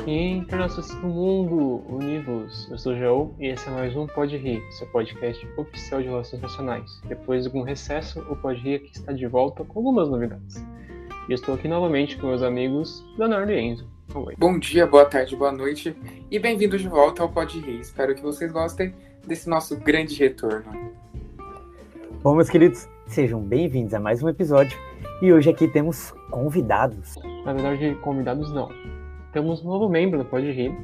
Internacionalistas do mundo, univos! Eu sou o João e esse é mais um Pode Rir, seu podcast oficial de relações nacionais. Depois de algum recesso, o Pode Rir aqui está de volta com algumas novidades. E eu estou aqui novamente com meus amigos Leonardo e Enzo. Oi. Bom dia, boa tarde, boa noite e bem-vindos de volta ao Pode Rir. Espero que vocês gostem desse nosso grande retorno. Bom, meus queridos, sejam bem-vindos a mais um episódio e hoje aqui temos convidados. Na verdade, convidados não. Temos um novo membro do Pode Rir,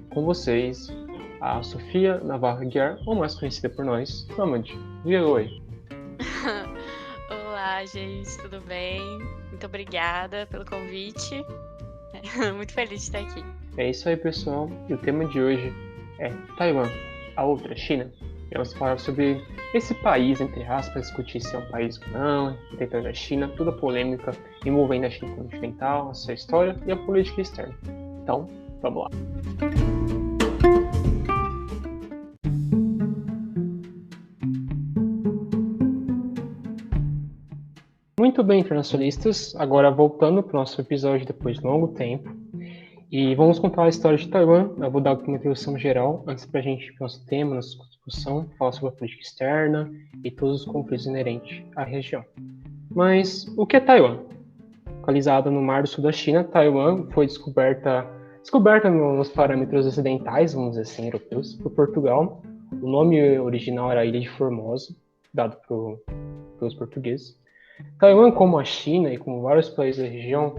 com vocês, a Sofia Navarro Guiar, ou mais conhecida por nós, Nômade. Diga oi. Olá, gente, tudo bem? Muito obrigada pelo convite. Muito feliz de estar aqui. É isso aí, pessoal. E o tema de hoje é Taiwan, a outra China. Vamos falar sobre esse país, entre aspas, discutir se é um país ou não, dentro da China, toda a polêmica envolvendo a China continental, a sua história e a política externa. Então, vamos lá. Muito bem, internacionalistas. Agora voltando para o nosso episódio depois de longo tempo. E vamos contar a história de Taiwan. Eu vou dar uma introdução geral antes para a gente ir para o nosso tema, nossa discussão, falar sobre a política externa e todos os conflitos inerentes à região. Mas o que é Taiwan? Localizada no Mar do Sul da China, Taiwan foi descoberta nos parâmetros ocidentais, vamos dizer assim, europeus, por Portugal. O nome original era Ilha de Formosa, dado pelos portugueses. Taiwan, como a China e como vários países da região,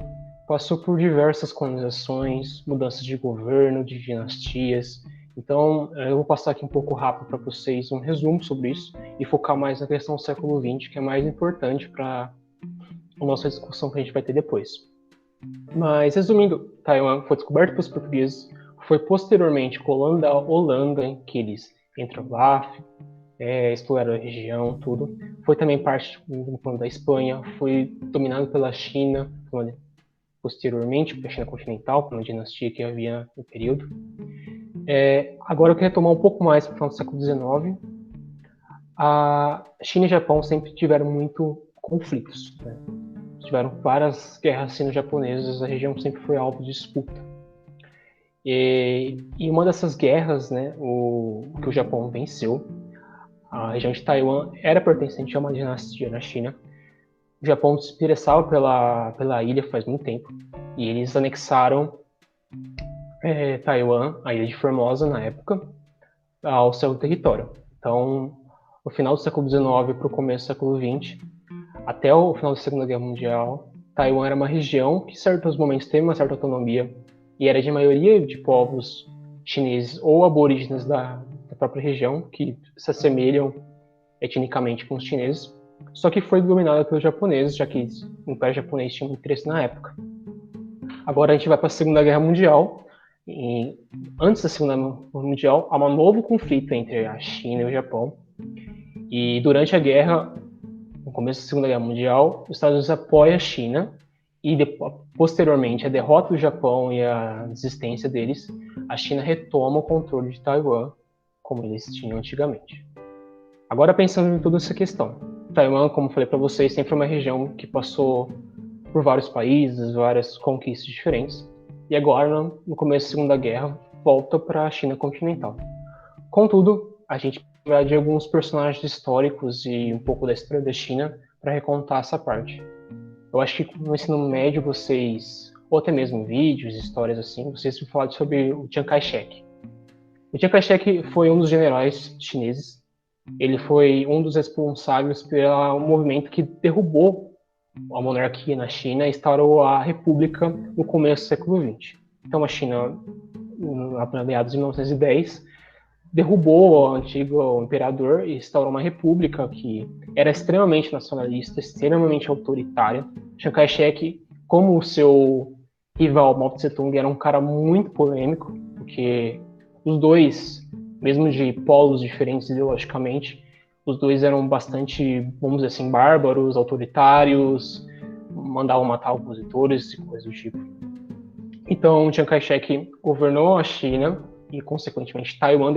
passou por diversas colonizações, mudanças de governo, de dinastias. Então, eu vou passar aqui um pouco rápido para vocês um resumo sobre isso e focar mais na questão do século XX, que é mais importante para a nossa discussão que a gente vai ter depois. Mas, resumindo, Taiwan foi descoberto pelos portugueses, foi posteriormente colônia da Holanda, em que eles entraram lá, exploraram a região, tudo. Foi também parte do plano da Espanha, foi dominado pela China, posteriormente pela China continental, pela dinastia que havia no período. Agora eu quero retomar um pouco mais para o final do século XIX. A China e o Japão sempre tiveram muito conflitos, né? Tiveram várias guerras sino-japonesas, a região sempre foi alvo de disputa. E uma dessas guerras, né, que o Japão venceu, a região de Taiwan era pertencente a uma dinastia na China. O Japão se interessava pela ilha faz muito tempo, e eles anexaram Taiwan, a ilha de Formosa na época, ao seu território. Então, no final do século XIX para o começo do século XX, até o final da Segunda Guerra Mundial, Taiwan era uma região que, em certos momentos, teve uma certa autonomia e era de maioria de povos chineses ou aborígenes da própria região, que se assemelham etnicamente com os chineses, só que foi dominada pelos japoneses, já que o Império Japonês tinha um interesse na época. Agora a gente vai para a Segunda Guerra Mundial, e antes da Segunda Guerra Mundial, há um novo conflito entre a China e o Japão, e durante a guerra, no começo da Segunda Guerra Mundial, os Estados Unidos apoiam a China e, posteriormente, a derrota do Japão e a desistência deles, a China retoma o controle de Taiwan, como eles tinham antigamente. Agora, pensando em toda essa questão, Taiwan, como falei para vocês, sempre foi uma região que passou por vários países, várias conquistas diferentes, e agora, no começo da Segunda Guerra, volta para a China continental. Contudo, a gente vai de alguns personagens históricos e um pouco da história da China para recontar essa parte. Eu acho que no ensino médio vocês, ou até mesmo em vídeos, histórias assim, vocês vão falar sobre o Chiang Kai-shek. O Chiang Kai-shek foi um dos generais chineses. Ele foi um dos responsáveis pelo movimento que derrubou a monarquia na China e instaurou a república no começo do século XX. Então a China, a meados de 1910, derrubou o antigo imperador e instaurou uma república que era extremamente nacionalista, extremamente autoritária. Chiang Kai-shek, como o seu rival Mao Tse-tung, era um cara muito polêmico, porque os dois, mesmo de polos diferentes ideologicamente, os dois eram bastante, vamos dizer assim, bárbaros, autoritários, mandavam matar opositores e coisas do tipo. Então, Chiang Kai-shek governou a China e, consequentemente, Taiwan,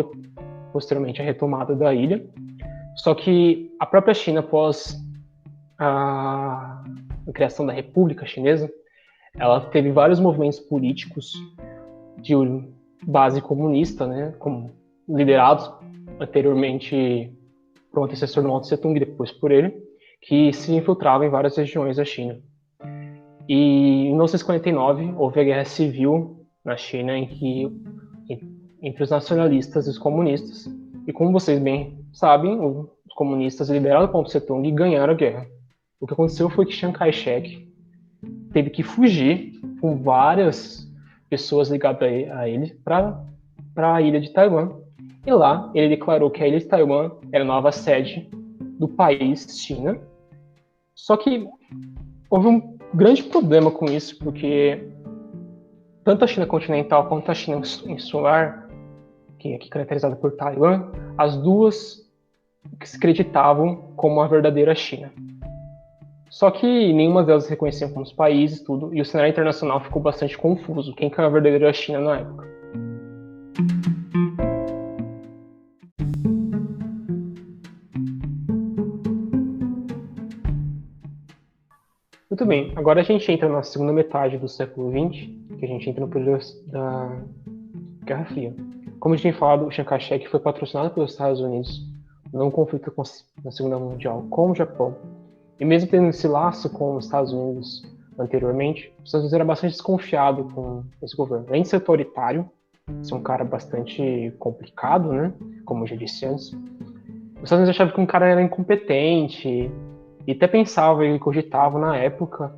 posteriormente a retomada da ilha. Só que a própria China, após a criação da República Chinesa, ela teve vários movimentos políticos de base comunista, né, como liderados anteriormente por um antecessor do Mao Tse Tung e depois por ele, que se infiltrava em várias regiões da China. E em 1949 houve a guerra civil na China entre os nacionalistas e os comunistas. E como vocês bem sabem, os comunistas liderados por Mao Tse Tung ganharam a guerra. O que aconteceu foi que Chiang Kai-shek teve que fugir com várias pessoas ligadas a ele para a ilha de Taiwan. E lá ele declarou que a ilha de Taiwan era a nova sede do país China. Só que houve um grande problema com isso, porque tanto a China continental quanto a China insular, que é aqui caracterizada por Taiwan, as duas se acreditavam como a verdadeira China. Só que nenhuma delas se reconhecia como os países, tudo, e o cenário internacional ficou bastante confuso. Quem que era a verdadeira China na época? Muito bem, agora a gente entra na segunda metade do século XX, que a gente entra no período da Guerra Fria. Como a gente tem falado, o Chiang Kai-shek foi patrocinado pelos Estados Unidos num conflito na Segunda Guerra Mundial com o Japão. E mesmo tendo esse laço com os Estados Unidos anteriormente, os Estados Unidos era bastante desconfiado com esse governo. Além de ser autoritário, ser um cara bastante complicado, né? Como eu já disse antes, os Estados Unidos achavam que um cara era incompetente e até pensava e cogitava na época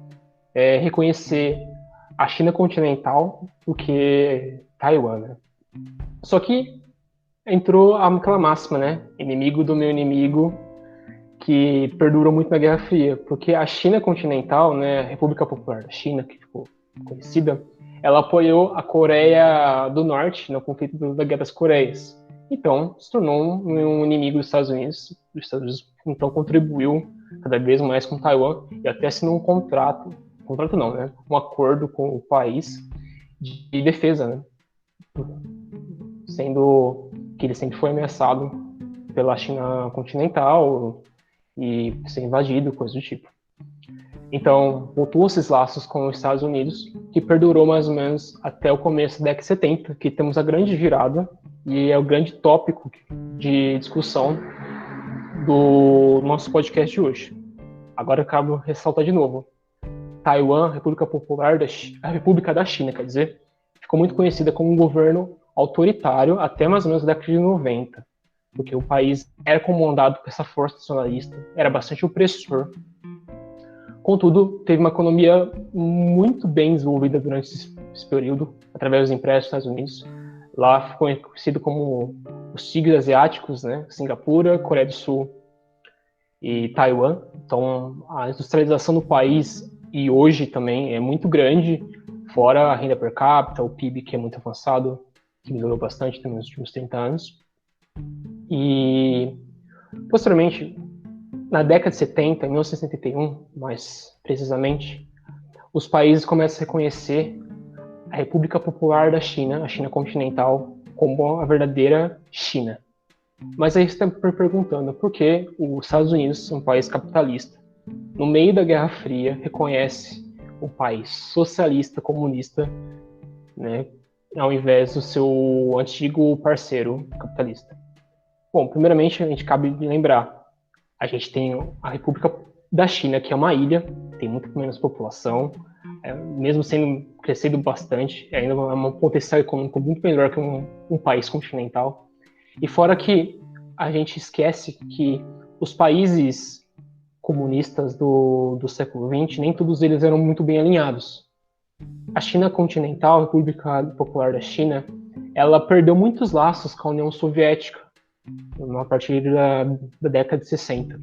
reconhecer a China continental do que Taiwan, né? Só que entrou aquela máxima, né? Inimigo do meu inimigo, que perdurou muito na Guerra Fria, porque a China continental, né, a República Popular da China, que ficou conhecida, ela apoiou a Coreia do Norte no conflito da Guerra das Coreias. Então, se tornou um inimigo dos Estados Unidos. Os Estados Unidos, então, contribuiu cada vez mais com Taiwan e até assinou um acordo com o país de defesa, né? Sendo que ele sempre foi ameaçado pela China continental e ser invadido, coisa do tipo. Então, voltou esses laços com os Estados Unidos, que perdurou mais ou menos até o começo da década de 70, que temos a grande virada, e é o grande tópico de discussão do nosso podcast de hoje. Agora eu acabo de ressaltar de novo. Taiwan, a República da China, quer dizer, ficou muito conhecida como um governo autoritário até mais ou menos a década de 90, porque o país era comandado por essa força nacionalista, era bastante opressor. Contudo, teve uma economia muito bem desenvolvida durante esse período, através dos empréstimos dos Estados Unidos. Lá ficou conhecido como os tigres asiáticos, né? Singapura, Coreia do Sul e Taiwan. Então, a industrialização do país, e hoje também, é muito grande, fora a renda per capita, o PIB, que é muito avançado, que melhorou bastante também nos últimos 30 anos. E, posteriormente, na década de 70, em 1971, mais precisamente, os países começam a reconhecer a República Popular da China, a China continental, como a verdadeira China. Mas aí você está me perguntando por que os Estados Unidos, um país capitalista, no meio da Guerra Fria, reconhece um país socialista, comunista, né, ao invés do seu antigo parceiro capitalista. Bom, primeiramente, a gente cabe lembrar, a gente tem a República da China, que é uma ilha, tem muito menos população, mesmo sendo crescido bastante, ainda é um potencial econômico muito melhor que um país continental. E fora que a gente esquece que os países comunistas do século XX, nem todos eles eram muito bem alinhados. A China continental, a República Popular da China, ela perdeu muitos laços com a União Soviética, a partir da década de 60.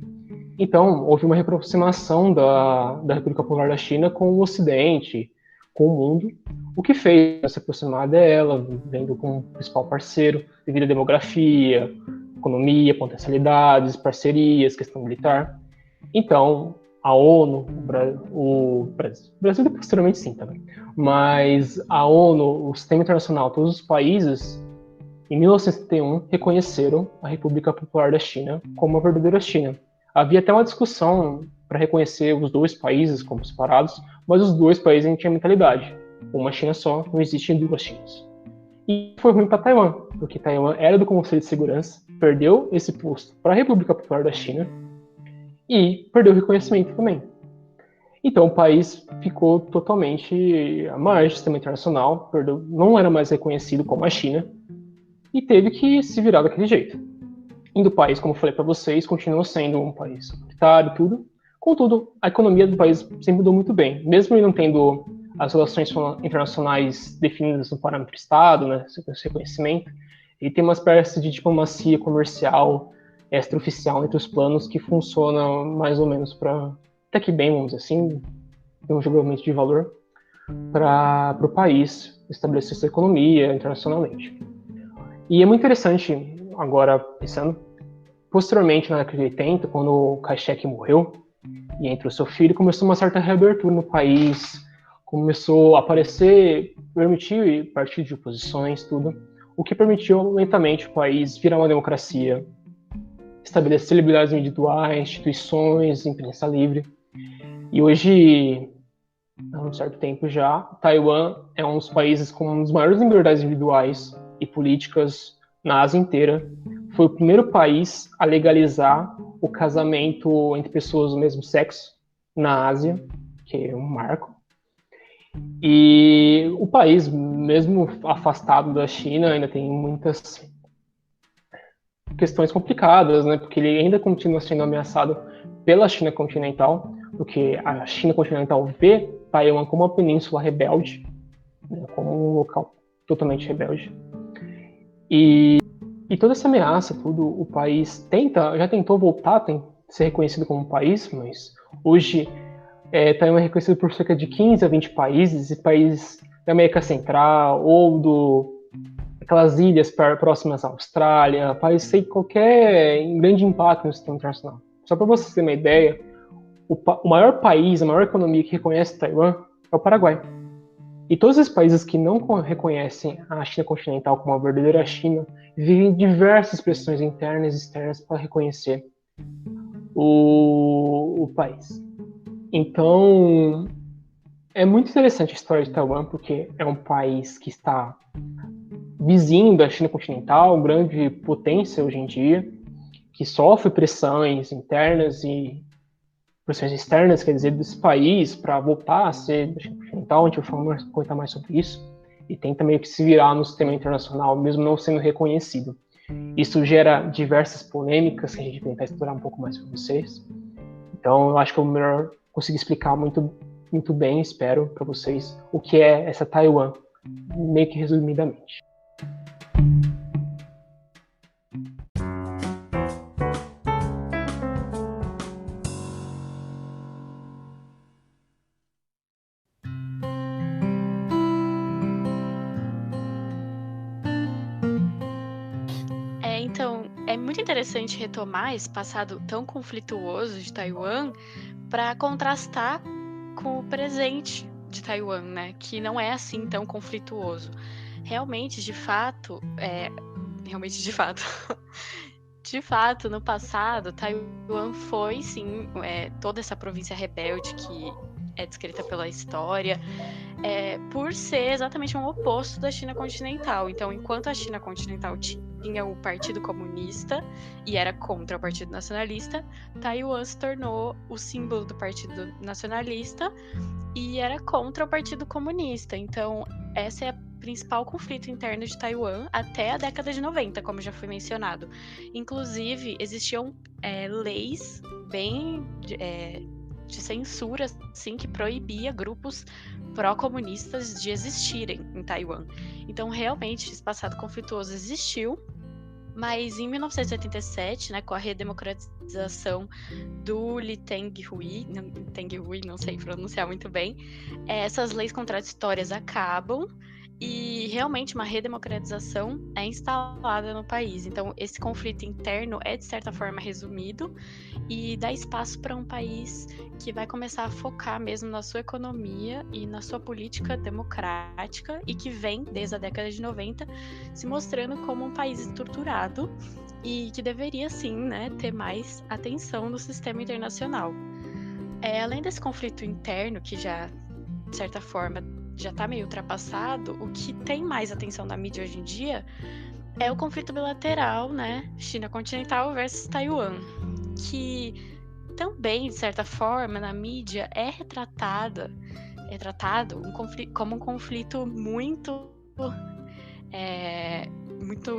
Então, houve uma reaproximação da República Popular da China com o Ocidente, com o mundo, o que fez se aproximar dela, vendo como principal parceiro, devido à demografia, economia, potencialidades, parcerias, questão militar. Então, a ONU, o Brasil posteriormente sim também, mas a ONU, o sistema internacional, todos os países, em 1971, reconheceram a República Popular da China como a verdadeira China. Havia até uma discussão para reconhecer os dois países como separados, mas os dois países não tinham mentalidade. Uma China só, não existem duas Chinas. E foi ruim para Taiwan, porque Taiwan era do Conselho de Segurança, perdeu esse posto para a República Popular da China e perdeu o reconhecimento também. Então o país ficou totalmente à margem do sistema internacional, não era mais reconhecido como a China e teve que se virar daquele jeito. E do país, como eu falei para vocês, continua sendo um país autoritário e tudo. Contudo, a economia do país sempre mudou muito bem, mesmo ele não tendo as relações internacionais definidas no parâmetro Estado, né, seu reconhecimento, ele tem uma espécie de diplomacia comercial extraoficial entre os planos que funciona mais ou menos para, até que bem, vamos dizer assim, tem um julgamento de valor para o país estabelecer sua economia internacionalmente. E é muito interessante, agora pensando, posteriormente, na década de 80, quando o Kai-shek morreu e entrou seu filho, começou uma certa reabertura no país, começou a aparecer, permitir partidos de oposições, tudo, o que permitiu lentamente o país virar uma democracia, estabelecer liberdades individuais, instituições, imprensa livre. E hoje, há um certo tempo já, Taiwan é um dos países com uma das maiores liberdades individuais e políticas na Ásia inteira. Foi o primeiro país a legalizar o casamento entre pessoas do mesmo sexo na Ásia, que é um marco. E o país, mesmo afastado da China, ainda tem muitas questões complicadas, né? Porque ele ainda continua sendo ameaçado pela China continental, porque a China continental vê Taiwan como uma península rebelde, né? Como um local totalmente rebelde. E toda essa ameaça, tudo, o país já tentou voltar a ser reconhecido como um país, mas hoje Taiwan é reconhecido por cerca de 15 a 20 países, e países da América Central ou aquelas ilhas próximas à Austrália, países sem qualquer grande impacto no sistema internacional. Só para vocês terem uma ideia, o maior país, a maior economia que reconhece Taiwan é o Paraguai. E todos os países que não reconhecem a China continental como a verdadeira China vivem diversas pressões internas e externas para reconhecer o país. Então, é muito interessante a história de Taiwan, porque é um país que está vizinho da China continental, grande potência hoje em dia, que sofre pressões internas e pressões externas, quer dizer, desse país para voltar a ser da China continental. A gente vai comentar mais sobre isso. E tenta meio que se virar no sistema internacional, mesmo não sendo reconhecido. Isso gera diversas polêmicas que a gente vai tentar explorar um pouco mais para vocês. Então, eu acho que é melhor conseguir explicar muito bem, espero, para vocês, o que é essa Taiwan, meio que resumidamente. Então, é muito interessante retomar esse passado tão conflituoso de Taiwan para contrastar com o presente de Taiwan, né? Que não é assim tão conflituoso. Realmente, de fato, no passado, Taiwan foi, sim, toda essa província rebelde que é descrita pela história, por ser exatamente um oposto da China continental. Então, enquanto a China continental tinha o Partido Comunista e era contra o Partido Nacionalista, Taiwan se tornou o símbolo do Partido Nacionalista e era contra o Partido Comunista. Então, essa é a principal conflito interno de Taiwan até a década de 90, como já foi mencionado. Inclusive, existiam leis bem de censura, assim, que proibia grupos pró-comunistas de existirem em Taiwan. Então, realmente, esse passado conflituoso existiu, mas em 1987, né, com a redemocratização do Lee Teng-hui, não sei pronunciar muito bem, essas leis contraditórias acabam e realmente uma redemocratização é instalada no país. Então, esse conflito interno é, de certa forma, resumido e dá espaço para um país que vai começar a focar mesmo na sua economia e na sua política democrática e que vem, desde a década de 90, se mostrando como um país estruturado e que deveria, sim, né, ter mais atenção no sistema internacional. Além desse conflito interno, que já, de certa forma, já tá meio ultrapassado, o que tem mais atenção na mídia hoje em dia é o conflito bilateral, né? China continental versus Taiwan, que também, de certa forma, na mídia é tratado como um conflito muito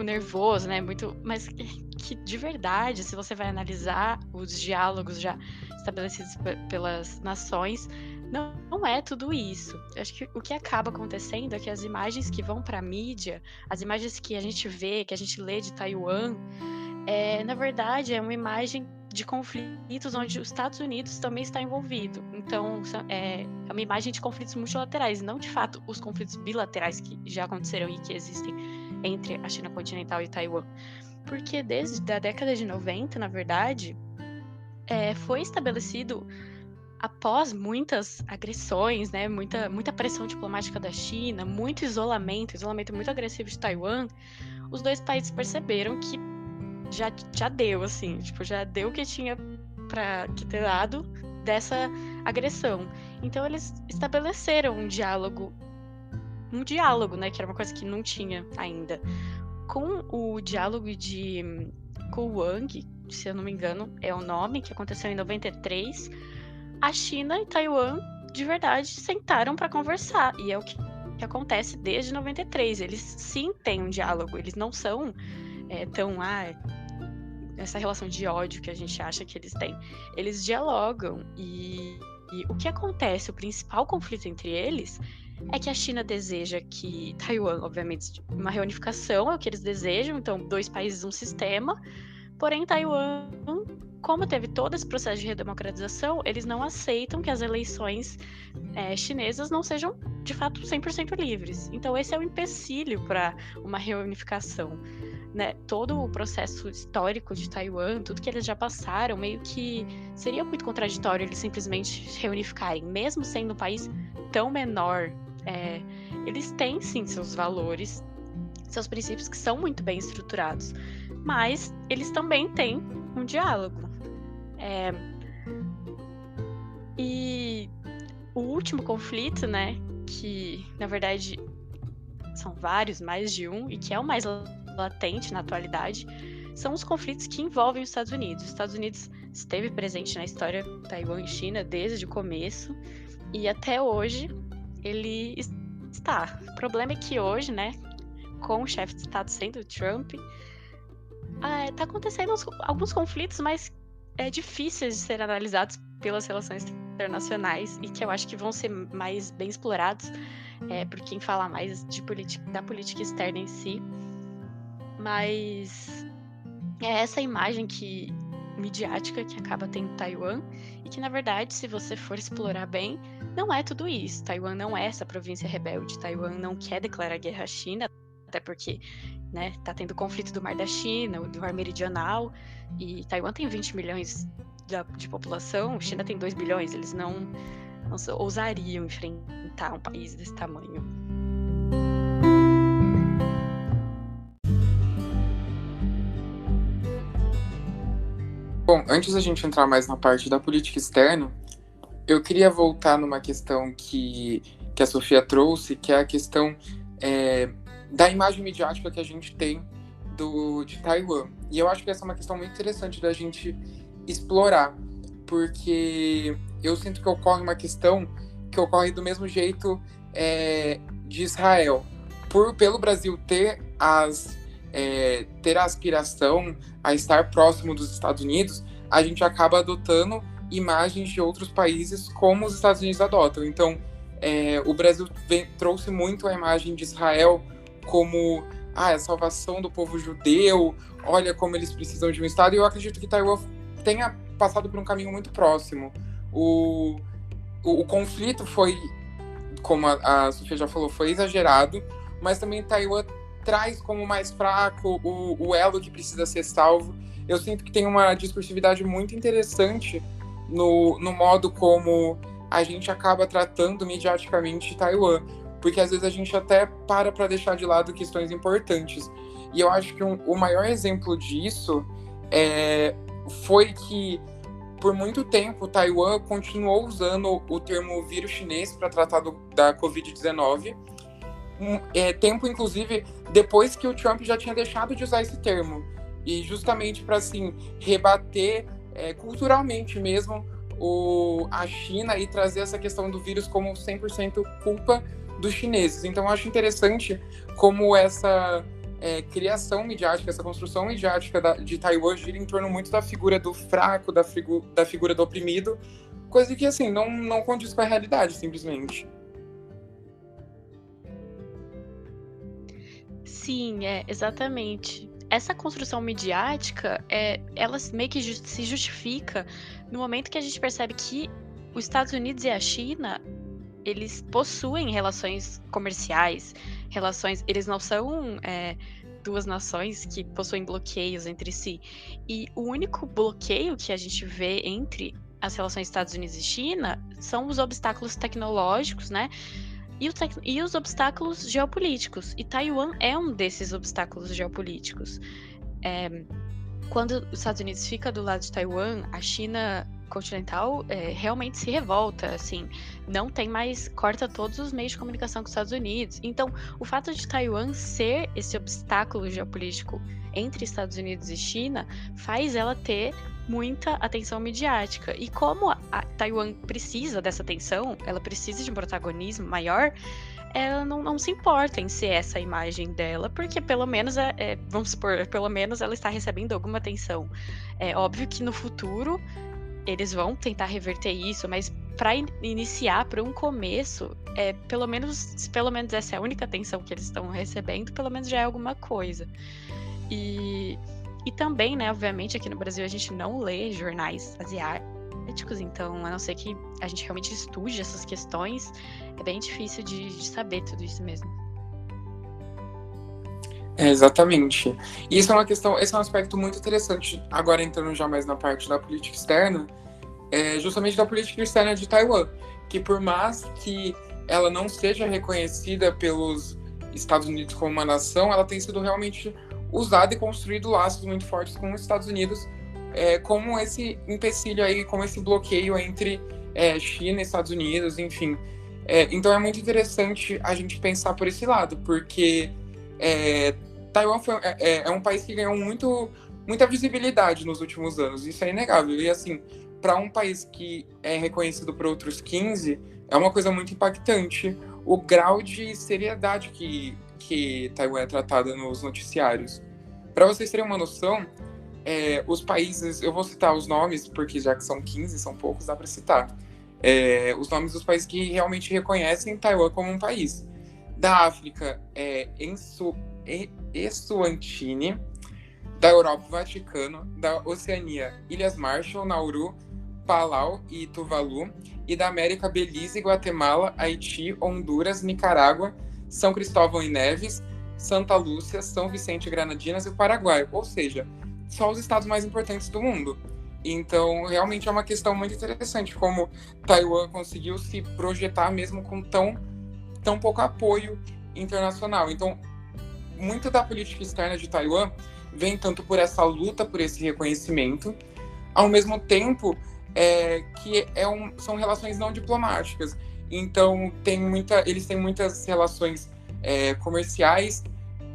nervoso, né? Mas que de verdade, se você vai analisar os diálogos já estabelecidos pelas nações, não é tudo isso. Eu acho que o que acaba acontecendo é que as imagens que vão para a mídia, as imagens que a gente vê, que a gente lê de Taiwan, na verdade, é uma imagem de conflitos onde os Estados Unidos também está envolvido. Então, é uma imagem de conflitos multilaterais, não de fato os conflitos bilaterais que já aconteceram e que existem entre a China continental e Taiwan. Porque desde a década de 90, na verdade, foi estabelecido, após muitas agressões, né, muita pressão diplomática da China, muito isolamento muito agressivo de Taiwan, os dois países perceberam que já deu, assim, tipo, já deu o que tinha que ter dado dessa agressão. Então eles estabeleceram um diálogo, né, que era uma coisa que não tinha ainda. Com o diálogo de Kulwang, se eu não me engano, é o nome, que aconteceu em 93, a China e Taiwan, de verdade, sentaram para conversar. E é o que acontece desde 93. Eles sim têm um diálogo, eles não são essa relação de ódio que a gente acha que eles têm. Eles dialogam e o que acontece, o principal conflito entre eles é que a China deseja que Taiwan, obviamente, uma reunificação é o que eles desejam, então 2 países, um sistema, porém Taiwan, como teve todo esse processo de redemocratização, eles não aceitam que as eleições chinesas não sejam, de fato, 100% livres. Então esse é o empecilho para uma reunificação. Né, todo o processo histórico de Taiwan, tudo que eles já passaram, meio que seria muito contraditório eles simplesmente reunificarem, mesmo sendo um país tão menor. Eles têm sim seus valores, seus princípios que são muito bem estruturados, mas eles também têm um diálogo. E o último conflito, né, que na verdade são vários, mais de um, e que é o mais latente na atualidade, são os conflitos que envolvem os Estados Unidos. Os Estados Unidos esteve presente na história Taiwan e China desde o começo e até hoje ele está. O problema é que hoje, né, com o chefe de Estado sendo o Trump, está acontecendo alguns conflitos, mas difíceis de ser analisados pelas relações internacionais e que eu acho que vão ser mais bem explorados por quem fala mais da política externa em si. Mas é essa imagem midiática que acaba tendo Taiwan e que, na verdade, se você for explorar bem, não é tudo isso. Taiwan não é essa província rebelde. Taiwan não quer declarar guerra à China, até porque, né, tá tendo conflito do Mar da China, do Mar Meridional, e Taiwan tem 20 milhões de população, China tem 2 bilhões, eles não ousariam enfrentar um país desse tamanho. Bom, antes da gente entrar mais na parte da política externa, eu queria voltar numa questão que a Sofia trouxe, que é a questão da imagem midiática que a gente tem de Taiwan. E eu acho que essa é uma questão muito interessante da gente explorar, porque eu sinto que ocorre uma questão que ocorre do mesmo jeito de Israel. Pelo Brasil ter a aspiração a estar próximo dos Estados Unidos, a gente acaba adotando imagens de outros países como os Estados Unidos adotam. Então, o Brasil trouxe muito a imagem de Israel como a salvação do povo judeu, olha como eles precisam de um Estado, e eu acredito que Taiwan tenha passado por um caminho muito próximo. O conflito foi, como a Sofia já falou, foi exagerado, mas também Taiwan traz como mais fraco o elo que precisa ser salvo. Eu sinto que tem uma discursividade muito interessante no modo como a gente acaba tratando mediaticamente Taiwan, porque às vezes a gente até para deixar de lado questões importantes. E eu acho que o maior exemplo disso foi que por muito tempo, Taiwan continuou usando o termo vírus chinês para tratar da Covid-19, tempo, inclusive, depois que o Trump já tinha deixado de usar esse termo, e justamente para, assim, rebater culturalmente mesmo a China e trazer essa questão do vírus como 100% culpa dos chineses. Então, eu acho interessante como essa criação midiática, essa construção midiática de Taiwan gira em torno muito da figura do fraco, da figura do oprimido, coisa que, assim, não condiz com a realidade, simplesmente. Sim, exatamente. Essa construção midiática, ela meio que se justifica no momento que a gente percebe que os Estados Unidos e a China, eles possuem relações comerciais, eles não são duas nações que possuem bloqueios entre si. E o único bloqueio que a gente vê entre as relações Estados Unidos e China são os obstáculos tecnológicos, né? E os obstáculos geopolíticos. E Taiwan é um desses obstáculos geopolíticos. Quando os Estados Unidos fica do lado de Taiwan, a China continental realmente se revolta, assim, não tem mais, corta todos os meios de comunicação com os Estados Unidos. Então, o fato de Taiwan ser esse obstáculo geopolítico entre Estados Unidos e China faz ela ter muita atenção midiática. E como a Taiwan precisa dessa atenção, ela precisa de um protagonismo maior, ela não se importa em ser essa imagem dela, porque pelo menos, vamos supor, pelo menos ela está recebendo alguma atenção. É óbvio que no futuro eles vão tentar reverter isso, mas para iniciar, para um começo, pelo menos essa é a única atenção que eles estão recebendo, pelo menos já é alguma coisa. E também, né, obviamente, aqui no Brasil a gente não lê jornais asiáticos, então, a não ser que a gente realmente estude essas questões, é bem difícil de saber tudo isso mesmo. Exatamente. E isso é uma questão, esse é um aspecto muito interessante, agora entrando já mais na parte da política externa, justamente da política externa de Taiwan, que por mais que ela não seja reconhecida pelos Estados Unidos como uma nação, ela tem sido realmente usada e construído laços muito fortes com os Estados Unidos, como esse empecilho aí, como esse bloqueio entre China e Estados Unidos, enfim. Então é muito interessante a gente pensar por esse lado, porque Taiwan é um país que ganhou muita visibilidade nos últimos anos, isso é inegável. E assim, para um país que é reconhecido por outros 15, é uma coisa muito impactante o grau de seriedade que Taiwan é tratada nos noticiários. Para vocês terem uma noção, os países, eu vou citar os nomes, porque já que são 15, são poucos, dá para citar. Os nomes dos países que realmente reconhecem Taiwan como um país. Da África, Eswatini. Da Europa, Vaticano. Da Oceania, Ilhas Marshall, Nauru, Palau e Tuvalu. E da América, Belize, Guatemala, Haiti, Honduras, Nicarágua, São Cristóvão e Neves, Santa Lúcia, São Vicente e Granadinas e o Paraguai. Ou seja, só os estados mais importantes do mundo. Então, realmente é uma questão muito interessante como Taiwan conseguiu se projetar mesmo com tão pouco apoio internacional. Então, muito da política externa de Taiwan vem tanto por essa luta, por esse reconhecimento, ao mesmo tempo que são relações não diplomáticas. Então, eles têm muitas relações comerciais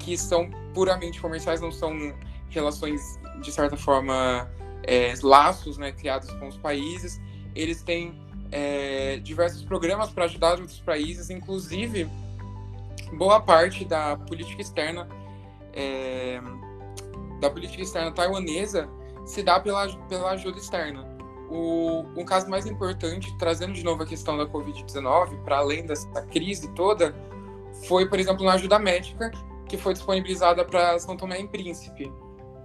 que são puramente comerciais, não são relações, de certa forma, laços, né, criados com os países. Eles têm diversos programas para ajudar outros países, inclusive boa parte da política externa taiwanesa se dá pela ajuda externa. O caso mais importante, trazendo de novo a questão da Covid-19, para além dessa crise toda, foi, por exemplo, uma ajuda médica que foi disponibilizada para São Tomé e Príncipe.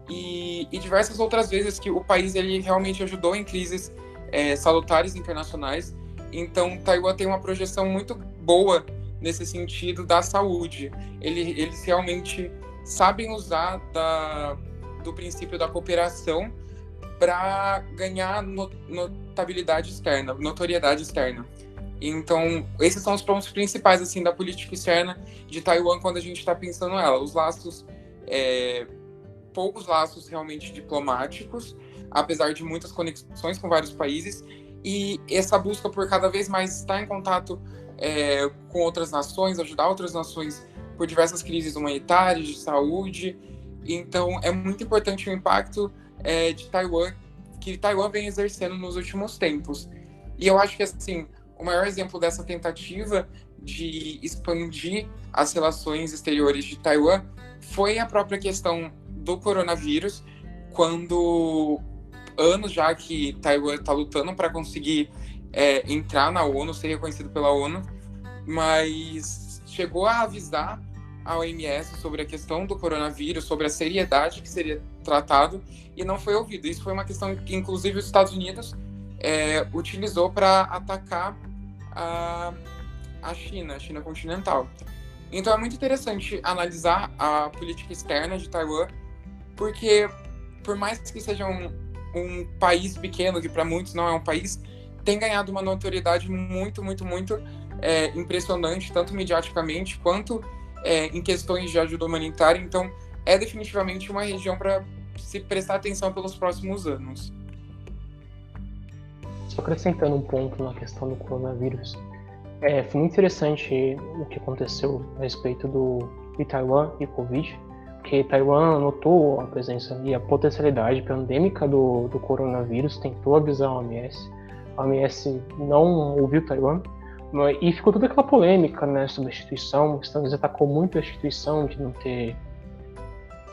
E diversas outras vezes que o país ele realmente ajudou em crises salutares internacionais. Então, Taiwan tem uma projeção muito boa nesse sentido da saúde. Eles realmente sabem usar do princípio da cooperação para ganhar notoriedade externa. Então, esses são os pontos principais assim da política externa de Taiwan quando a gente está pensando nela. Os laços, poucos laços realmente diplomáticos, apesar de muitas conexões com vários países, e essa busca por cada vez mais estar em contato com outras nações, ajudar outras nações por diversas crises humanitárias, de saúde. Então, é muito importante o impacto de Taiwan, que Taiwan vem exercendo nos últimos tempos. E eu acho que, assim, o maior exemplo dessa tentativa de expandir as relações exteriores de Taiwan foi a própria questão do coronavírus, quando anos já que Taiwan está lutando para conseguir entrar na ONU, ser reconhecido pela ONU, mas chegou a avisar a OMS sobre a questão do coronavírus, sobre a seriedade que seria tratado, e não foi ouvido. Isso foi uma questão que, inclusive, os Estados Unidos utilizou para atacar a China continental. Então é muito interessante analisar a política externa de Taiwan, porque por mais que seja um país pequeno, que para muitos não é um país, tem ganhado uma notoriedade muito, muito, muito impressionante, tanto mediaticamente quanto em questões de ajuda humanitária. Então é definitivamente uma região para se prestar atenção pelos próximos anos. Só acrescentando um ponto na questão do coronavírus, foi muito interessante o que aconteceu a respeito de Taiwan e Covid, porque Taiwan notou a presença e a potencialidade pandêmica do coronavírus, tentou avisar a OMS. A OMS não ouviu Taiwan, e ficou toda aquela polêmica, né, sobre a instituição. Os Estados Unidos atacou muito a instituição de não ter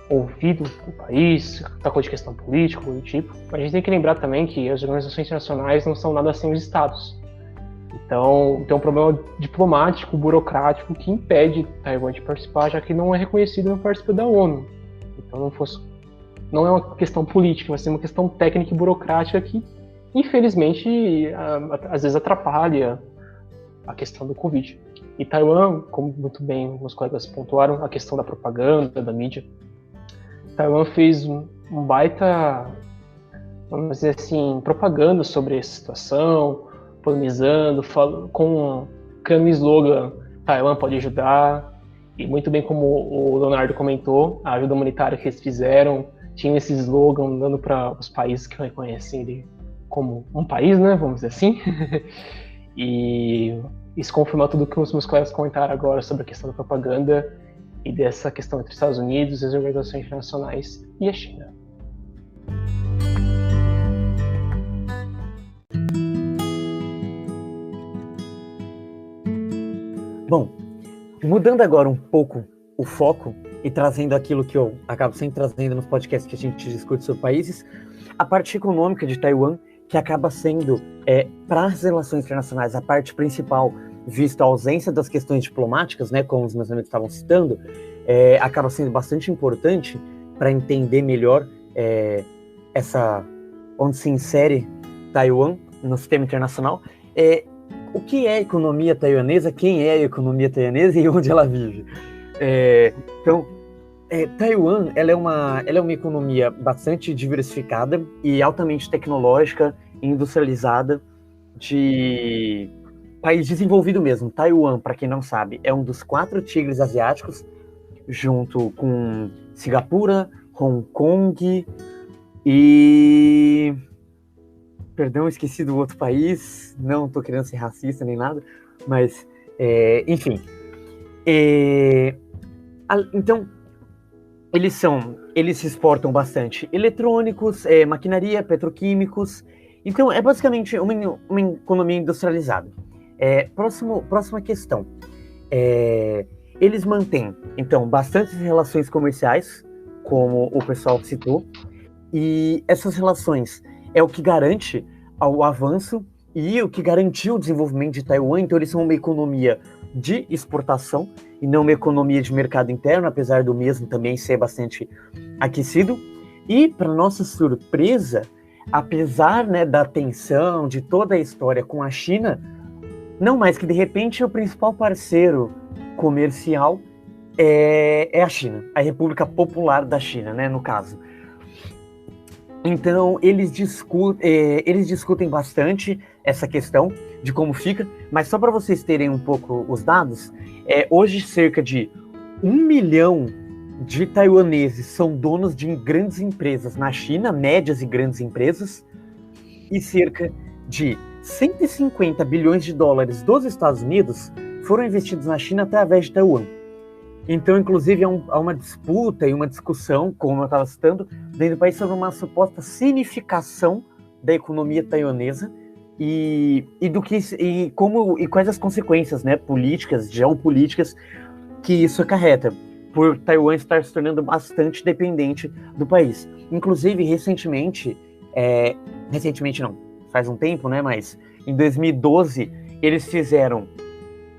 ouvido o país, atacou de questão política, do tipo. Mas a gente tem que lembrar também que as organizações internacionais não são nada sem os estados. Então, tem um problema diplomático, burocrático, que impede Taiwan de participar, já que não é reconhecido e não participa da ONU. Então, não é uma questão política, vai ser uma questão técnica e burocrática que, infelizmente, às vezes atrapalha a questão do Covid. E Taiwan, como muito bem meus colegas pontuaram, a questão da propaganda, da mídia, Taiwan fez um baita, vamos dizer assim, propaganda sobre essa situação, polemizando, criando um slogan, Taiwan pode ajudar, e muito bem como o Leonardo comentou, a ajuda humanitária que eles fizeram, tinha esse slogan dando para os países que reconhecem ele como um país, né, vamos dizer assim, e isso confirma tudo que os meus colegas comentaram agora sobre a questão da propaganda e dessa questão entre os Estados Unidos, as organizações internacionais e a China. Bom, mudando agora um pouco o foco e trazendo aquilo que eu acabo sempre trazendo nos podcasts que a gente discute sobre países, a parte econômica de Taiwan, que acaba sendo, para as relações internacionais, a parte principal, visto a ausência das questões diplomáticas, né, como os meus amigos estavam citando, acaba sendo bastante importante para entender melhor onde se insere Taiwan no sistema internacional. O que é a economia taiwanesa, quem é a economia taiwanesa e onde ela vive. Então, Taiwan ela é uma economia bastante diversificada e altamente tecnológica e industrializada, de país desenvolvido mesmo. Taiwan, para quem não sabe, é um dos 4 tigres asiáticos, junto com Singapura, Hong Kong e... Perdão, esqueci do outro país, não estou querendo ser racista nem nada, mas, enfim. Então, eles exportam bastante eletrônicos, maquinaria, petroquímicos. Então, é basicamente uma economia industrializada. Próxima questão. Eles mantêm, então, bastantes relações comerciais, como o pessoal citou, e essas relações é o que garante o avanço e o que garantiu o desenvolvimento de Taiwan. Então, eles são uma economia de exportação e não uma economia de mercado interno, apesar do mesmo também ser bastante aquecido. E, para nossa surpresa, apesar, né, da tensão de toda a história com a China, não mais que, de repente, o principal parceiro comercial é a China, a República Popular da China, né, no caso. Então, eles discutem bastante essa questão de como fica, mas só para vocês terem um pouco os dados, hoje cerca de 1 milhão de taiwaneses são donos de grandes empresas na China, médias e grandes empresas, e cerca de 150 bilhões de dólares dos Estados Unidos foram investidos na China através de Taiwan. Então, inclusive, há uma disputa e uma discussão, como eu estava citando, dentro do país sobre uma suposta significação da economia taiwanesa e quais as consequências, né, políticas, geopolíticas que isso acarreta, por Taiwan estar se tornando bastante dependente do país. Inclusive, recentemente não, faz um tempo, né, mas em 2012 eles fizeram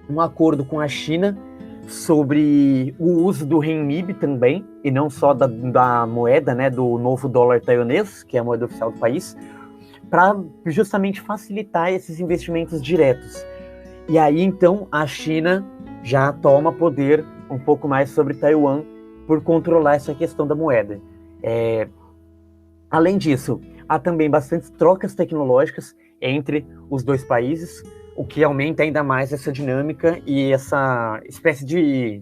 um acordo com a China sobre o uso do renminbi também, e não só da moeda, né, do novo dólar taiwanês, que é a moeda oficial do país, para justamente facilitar esses investimentos diretos. E aí, então, a China já toma poder um pouco mais sobre Taiwan por controlar essa questão da moeda. Além disso, há também bastantes trocas tecnológicas entre os dois países, o que aumenta ainda mais essa dinâmica e essa espécie de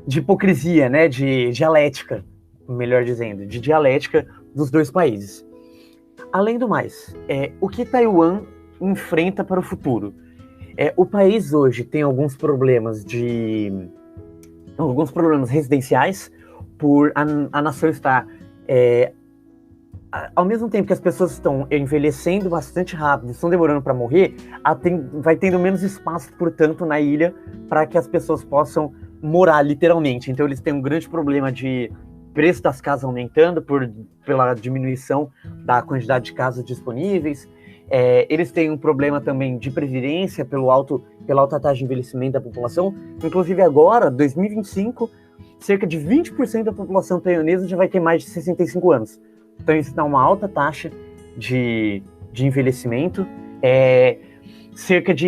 hipocrisia, né, de dialética, melhor dizendo, de dialética dos dois países. Além do mais, o que Taiwan enfrenta para o futuro? O país hoje tem alguns problemas residenciais, por a nação estar ao mesmo tempo que as pessoas estão envelhecendo bastante rápido, estão demorando para morrer, vai tendo menos espaço, portanto, na ilha para que as pessoas possam morar, literalmente. Então, eles têm um grande problema de preço das casas aumentando pela diminuição da quantidade de casas disponíveis. Eles têm um problema também de previdência pela alta taxa de envelhecimento da população. Inclusive, agora, 2025, cerca de 20% da população taiwanesa já vai ter mais de 65 anos. Então, isso dá uma alta taxa de envelhecimento.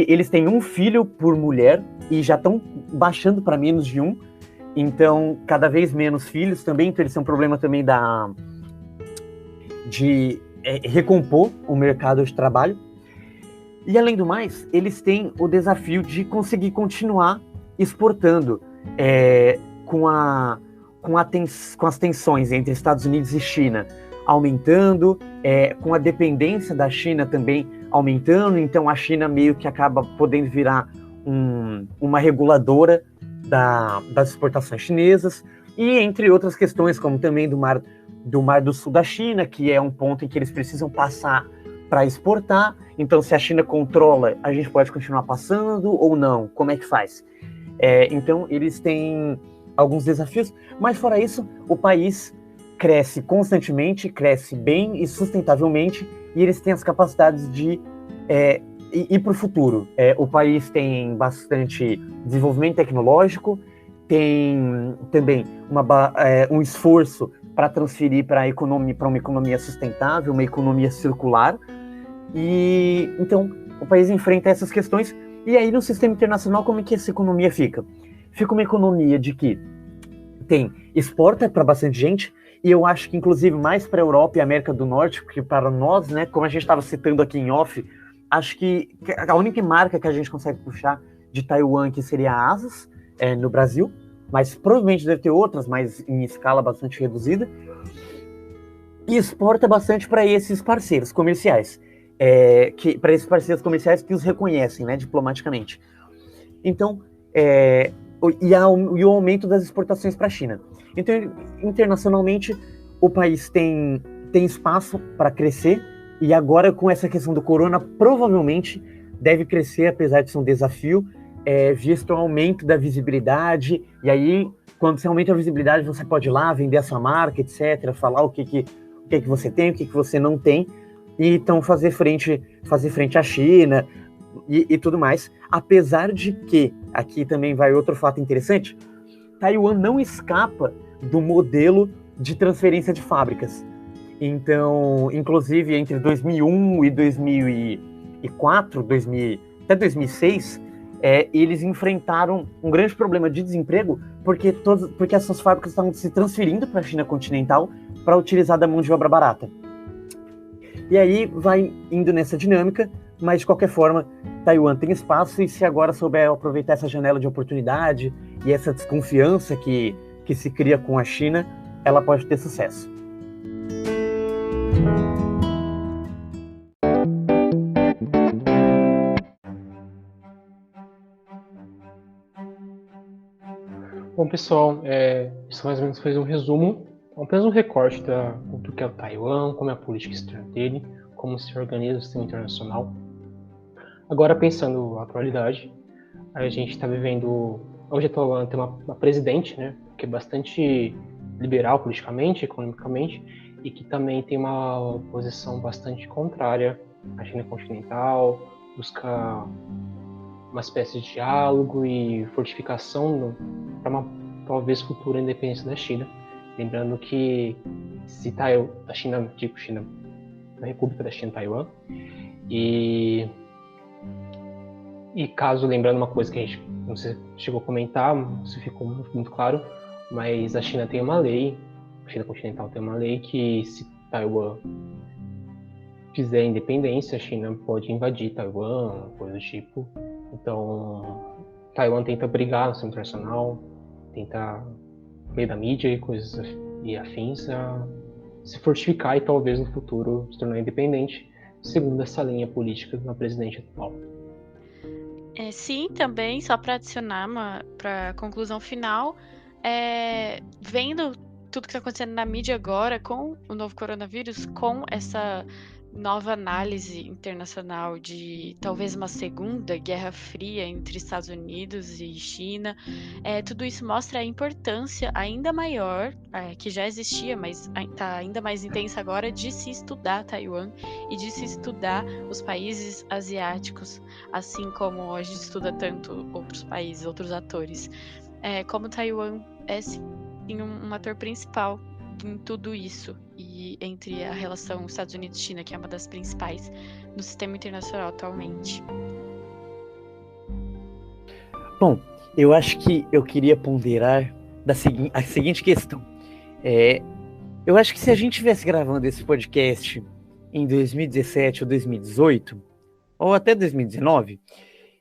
Eles têm um filho por mulher e já estão baixando para menos de um. Então, cada vez menos filhos também. Então, eles têm um problema também de recompor o mercado de trabalho. E, além do mais, eles têm o desafio de conseguir continuar exportando com as tensões entre Estados Unidos e China aumentando, com a dependência da China também aumentando. Então a China meio que acaba podendo virar uma reguladora das exportações chinesas, e entre outras questões, como também do Mar do Sul da China, que é um ponto em que eles precisam passar para exportar. Então, se a China controla, a gente pode continuar passando ou não? Como é que faz? Então, eles têm alguns desafios, mas fora isso, o país cresce constantemente, cresce bem e sustentavelmente, e eles têm as capacidades de ir para o futuro. O país tem bastante desenvolvimento tecnológico, tem também um esforço para transferir para uma economia sustentável, uma economia circular, e então o país enfrenta essas questões. E aí, no sistema internacional, como é que essa economia fica? Fica uma economia de que exporta para bastante gente, e eu acho que inclusive mais para a Europa e América do Norte, porque para nós, né, como a gente estava citando aqui em off, acho que a única marca que a gente consegue puxar de Taiwan que seria a ASUS, no Brasil, mas provavelmente deve ter outras, mas em escala bastante reduzida, e exporta bastante para esses parceiros comerciais, para esses parceiros comerciais que os reconhecem, né, diplomaticamente. Então, e o aumento das exportações para a China. Então, internacionalmente, o país tem espaço para crescer, e agora, com essa questão do corona, provavelmente deve crescer, apesar de ser um desafio, visto o aumento da visibilidade. E aí, quando você aumenta a visibilidade, você pode ir lá, vender a sua marca, etc., falar o que você tem, o que você não tem, e então fazer frente à China e tudo mais. Apesar de que, aqui também vai outro fato interessante, Taiwan não escapa do modelo de transferência de fábricas. Então, inclusive, entre 2001 e 2004, até 2006, eles enfrentaram um grande problema de desemprego, porque essas fábricas estavam se transferindo para a China continental para utilizar da mão de obra barata. E aí vai indo nessa dinâmica, mas de qualquer forma, Taiwan tem espaço, e se agora souber aproveitar essa janela de oportunidade e essa desconfiança que que se cria com a China, ela pode ter sucesso. Bom, pessoal, isso mais ou menos fez um resumo, apenas um recorte do que é o Taiwan, como é a política externa dele, como se organiza o sistema internacional. Agora, pensando na atualidade, a gente está vivendo... Hoje a Taiwan tem uma presidente, né, que é bastante liberal politicamente, economicamente, e que também tem uma posição bastante contrária à China continental, busca uma espécie de diálogo e fortificação para uma talvez futura independência da China. Lembrando que se a China, a República da China, Taiwan, e caso, lembrando uma coisa que a gente não sei, chegou a comentar, não sei se ficou muito claro, mas a China tem uma lei, a China continental tem uma lei que se Taiwan fizer independência, a China pode invadir Taiwan, coisa do tipo. Então, Taiwan tenta brigar no sistema internacional, tenta, no meio da mídia e coisas e afins, se fortificar e talvez no futuro se tornar independente, segundo essa linha política da presidente atual. Sim, também, só para adicionar para a conclusão final, vendo tudo que está acontecendo na mídia agora com o novo coronavírus, com essa nova análise internacional de talvez uma segunda guerra fria entre Estados Unidos e China, tudo isso mostra a importância ainda maior, que já existia, mas está ainda mais intensa agora, de se estudar Taiwan e de se estudar os países asiáticos, assim como a gente estuda tanto outros países, outros atores. Como Taiwan é sim um ator principal em tudo isso, e entre a relação Estados Unidos-China, que é uma das principais no sistema internacional atualmente. Bom, eu acho que eu queria ponderar a seguinte questão. Eu acho que se a gente estivesse gravando esse podcast em 2017 ou 2018, ou até 2019,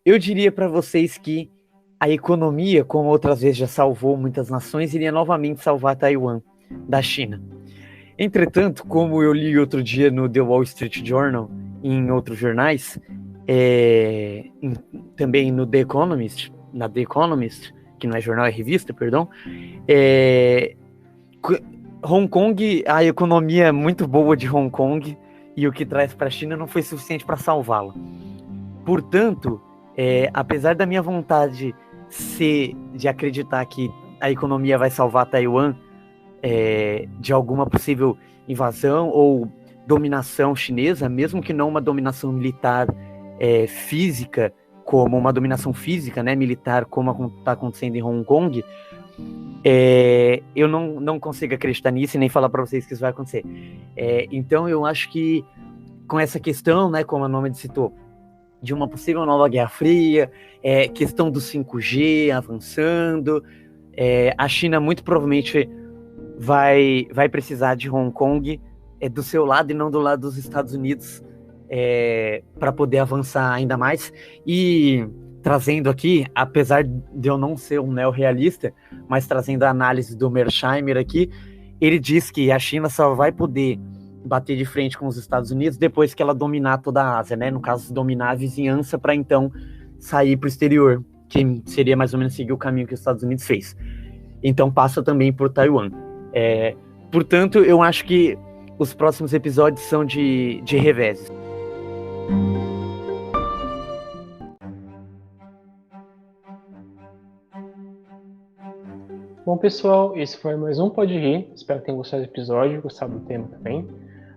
eu diria para vocês que a economia, como outras vezes já salvou muitas nações, iria novamente salvar Taiwan da China. Entretanto, como eu li outro dia no The Wall Street Journal e em outros jornais, também no The Economist, na The Economist, que não é jornal, é revista, perdão, Hong Kong, a economia muito boa de Hong Kong e o que traz para a China não foi suficiente para salvá-la. Portanto, apesar da minha vontade de acreditar que a economia vai salvar Taiwan de alguma possível invasão ou dominação chinesa, mesmo que não uma dominação militar física, como uma dominação física, né, militar, como está acontecendo em Hong Kong, eu não consigo acreditar nisso e nem falar para vocês que isso vai acontecer. Então eu acho que com essa questão, né, como a Nômade citou, de uma possível nova Guerra Fria, questão do 5G avançando, a China muito provavelmente vai precisar de Hong Kong do seu lado e não do lado dos Estados Unidos para poder avançar ainda mais. E trazendo aqui, apesar de eu não ser um neorrealista, mas trazendo a análise do Mersheimer aqui, ele diz que a China só vai poder bater de frente com os Estados Unidos depois que ela dominar toda a Ásia, né? No caso, dominar a vizinhança para então sair para o exterior, que seria mais ou menos seguir o caminho que os Estados Unidos fez. Então passa também por Taiwan. Portanto, eu acho que os próximos episódios são de reveses. Bom, pessoal, esse foi mais um Pode Rir. Espero que tenham gostado do episódio, gostado do tema também.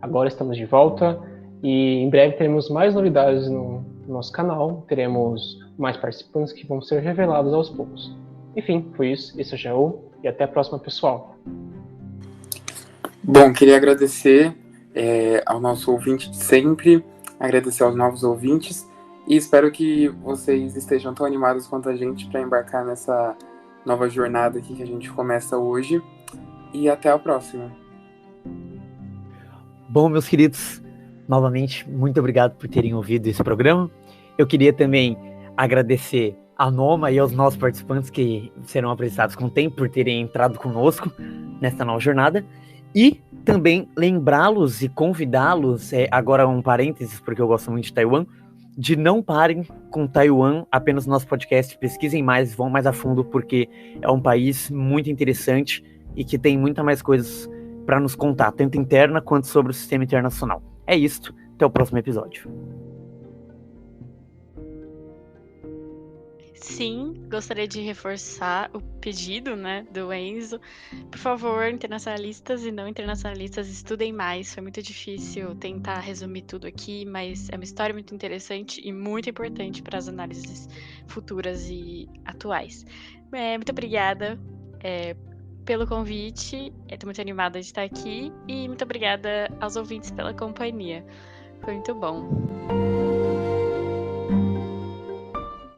Agora estamos de volta e em breve teremos mais novidades no nosso canal. Teremos mais participantes que vão ser revelados aos poucos. Enfim, foi isso. Esse é o Jaú e até a próxima, pessoal. Bom, queria agradecer ao nosso ouvinte de sempre, agradecer aos novos ouvintes e espero que vocês estejam tão animados quanto a gente para embarcar nessa nova jornada aqui que a gente começa hoje. E até a próxima. Bom, meus queridos, novamente, muito obrigado por terem ouvido esse programa. Eu queria também agradecer a Noma e aos nossos participantes que serão apresentados com o tempo por terem entrado conosco nesta nova jornada. E também lembrá-los e convidá-los, agora um parênteses, porque eu gosto muito de Taiwan, de não parem com Taiwan apenas no nosso podcast, pesquisem mais, vão mais a fundo, porque é um país muito interessante e que tem muita mais coisas para nos contar, tanto interna quanto sobre o sistema internacional. É isso, até o próximo episódio. Sim, gostaria de reforçar o pedido, né, do Enzo. Por favor, internacionalistas e não internacionalistas, estudem mais. Foi muito difícil tentar resumir tudo aqui, mas é uma história muito interessante e muito importante para as análises futuras e atuais. Muito obrigada pelo convite. Estou muito animada de estar aqui e muito obrigada aos ouvintes pela companhia. Foi muito bom.